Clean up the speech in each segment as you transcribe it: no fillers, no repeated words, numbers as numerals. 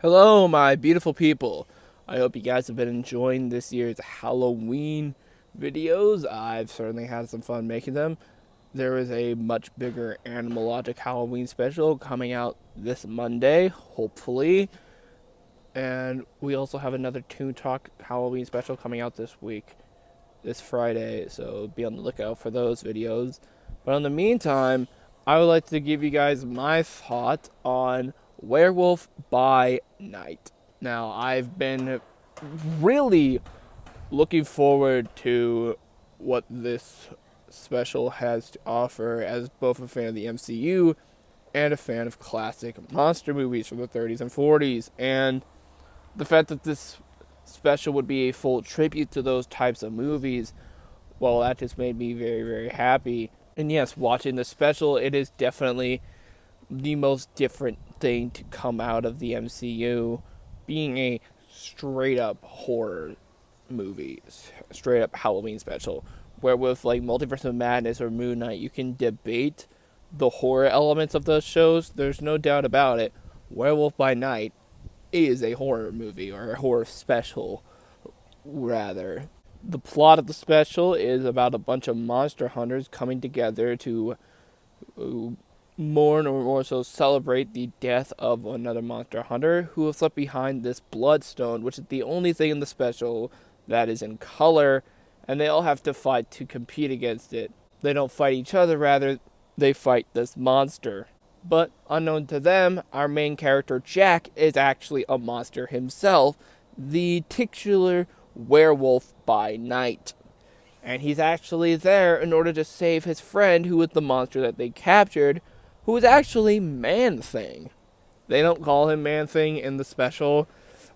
Hello, my beautiful people. I hope you guys have been enjoying this year's Halloween videos. I've certainly had some fun making them. There is a much bigger Animalogic Halloween special coming out this Monday, hopefully. And we also have another Toon Talk Halloween special coming out this week, this Friday. So be on the lookout for those videos. But in the meantime, I would like to give you guys my thoughts on Werewolf by Night. Now, I've been really looking forward to what this special has to offer as both a fan of the MCU and a fan of classic monster movies from the 30s and 40s. And the fact that this special would be a full tribute to those types of movies, well, that just made me very, very happy. And yes, watching the special, it is definitely the most different thing to come out of the MCU, being a straight up horror movie, straight up Halloween special, where with like Multiverse of Madness or Moon Knight, you can debate the horror elements of those shows. There's no doubt about it. Werewolf by Night is a horror movie, or a horror special, rather. The plot of the special is about a bunch of monster hunters coming together to mourn, or more so celebrate, the death of another monster hunter who was left behind this bloodstone, which is the only thing in the special that is in color, and they all have to fight to compete against it. They don't fight each other, rather, they fight this monster. But unknown to them, our main character Jack is actually a monster himself, the titular Werewolf by Night. And he's actually there in order to save his friend, who was the monster that they captured, who is actually Man-Thing. They don't call him Man-Thing in the special.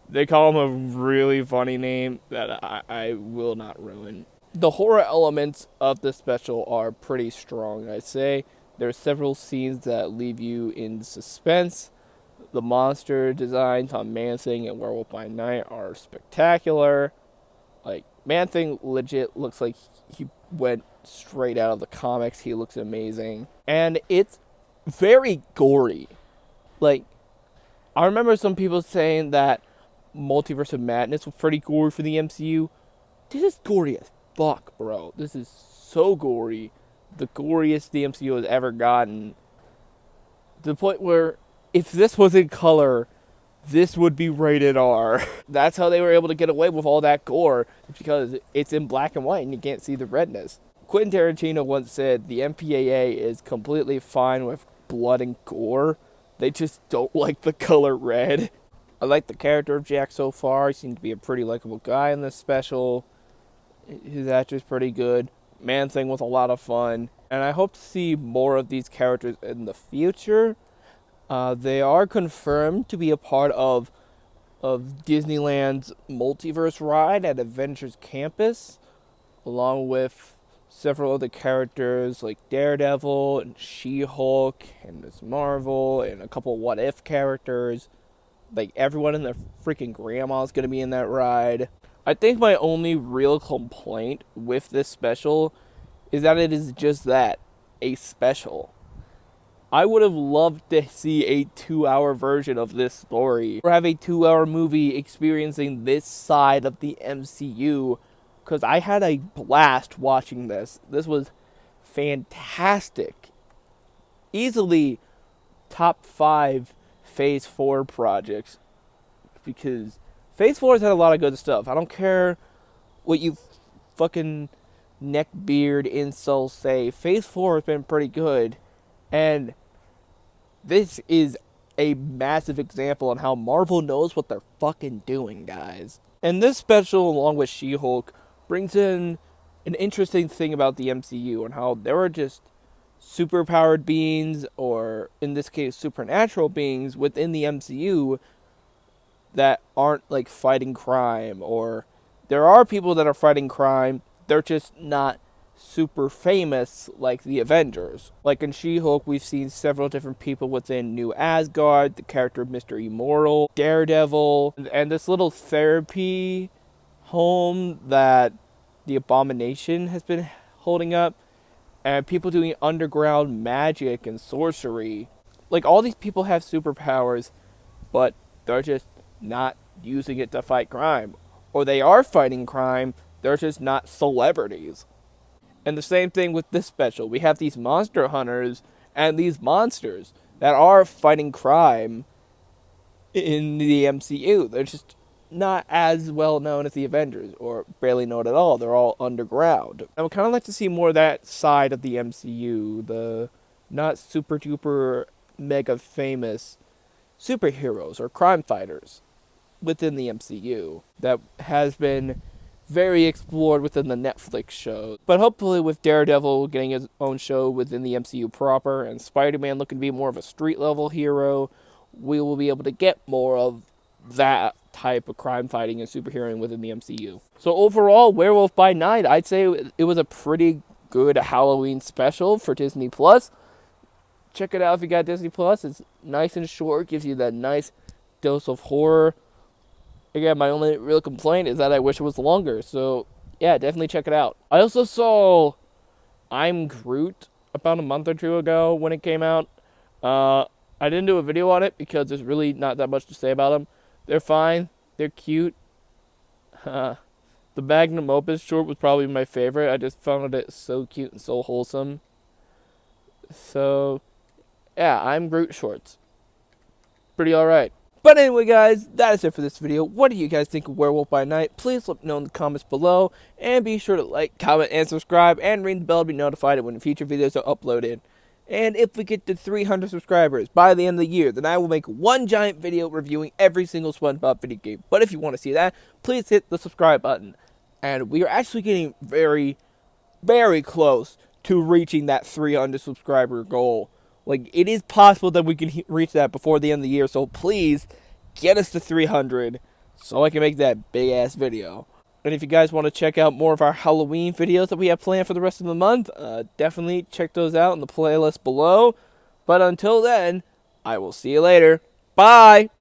They call him a really funny name that I will not ruin. The horror elements of the special are pretty strong, I'd say. There are several scenes that leave you in suspense. The monster designs on Man-Thing and Werewolf by Night are spectacular. Like, Man-Thing legit looks like he went straight out of the comics. He looks amazing. And it's very gory. Like, I remember some people saying that Multiverse of Madness was pretty gory for the MCU. This is gory as fuck, bro. This is so gory. The goriest the MCU has ever gotten. To the point where, if this was in color, this would be rated R. That's how they were able to get away with all that gore, because it's in black and white and you can't see the redness. Quentin Tarantino once said the MPAA is completely fine with blood and gore. They just don't like the color red. I like the character of Jack so far. He seems to be a pretty likable guy in this special. His actor's pretty good. Man-Thing was a lot of fun. And I hope to see more of these characters in the future. They are confirmed to be a part of Disneyland's multiverse ride at Avengers Campus, along with several other characters like Daredevil and She-Hulk and Ms. Marvel and a couple What If characters. Like, everyone and their freaking grandma is going to be in that ride. I think my only real complaint with this special is that it is just that, a special. I would have loved to see a 2-hour version of this story, or have a 2-hour movie experiencing this side of the MCU, because I had a blast watching this. This was fantastic. Easily top 5 Phase 4 projects, because Phase 4 has had a lot of good stuff. I don't care what you fucking neckbeard insults say. Phase 4 has been pretty good, and this is a massive example on how Marvel knows what they're fucking doing, guys. And this special, along with She-Hulk, brings in an interesting thing about the MCU and how there are just superpowered beings, or in this case supernatural beings, within the MCU that aren't like fighting crime, or there are people that are fighting crime, they're just not super famous like the Avengers. Like in She-Hulk, we've seen several different people within New Asgard, the character of Mr. Immortal, Daredevil, and this little therapy home that the Abomination has been holding up, and people doing underground magic and sorcery. Like, all these people have superpowers, but they're just not using it to fight crime. Or they are fighting crime, they're just not celebrities. And the same thing with this special. We have these monster hunters and these monsters that are fighting crime in the MCU. They're just not as well known as the Avengers, or barely known at all. They're all underground. I would kind of like to see more of that side of the MCU, the not super duper mega famous superheroes or crime fighters within the MCU that has been very explored within the Netflix show. But hopefully with Daredevil getting his own show within the MCU proper, and Spider-Man looking to be more of a street level hero, we will be able to get more of that type of crime fighting and superheroing within the MCU. So overall, Werewolf by Night, I'd say it was a pretty good Halloween special for Disney Plus. Check it out if you got Disney Plus. It's nice and short, gives you that nice dose of horror. Again, my only real complaint is that I wish it was longer. So, yeah, definitely check it out. I also saw I'm Groot about a month or two ago when it came out. I didn't do a video on it because there's really not that much to say about them. They're fine. They're cute. The Magnum Opus short was probably my favorite. I just found it so cute and so wholesome. So, yeah, I'm Groot shorts. Pretty alright. But anyway, guys, that is it for this video. What do you guys think of Werewolf by Night? Please let me know in the comments below. And be sure to like, comment, and subscribe. And ring the bell to be notified when future videos are uploaded. And if we get to 300 subscribers by the end of the year, then I will make one giant video reviewing every single SpongeBob video game. But if you want to see that, please hit the subscribe button. And we are actually getting very, very close to reaching that 300 subscriber goal. Like, it is possible that we can reach that before the end of the year. So please, get us to 300 so I can make that big-ass video. And if you guys want to check out more of our Halloween videos that we have planned for the rest of the month, definitely check those out in the playlist below. But until then, I will see you later. Bye!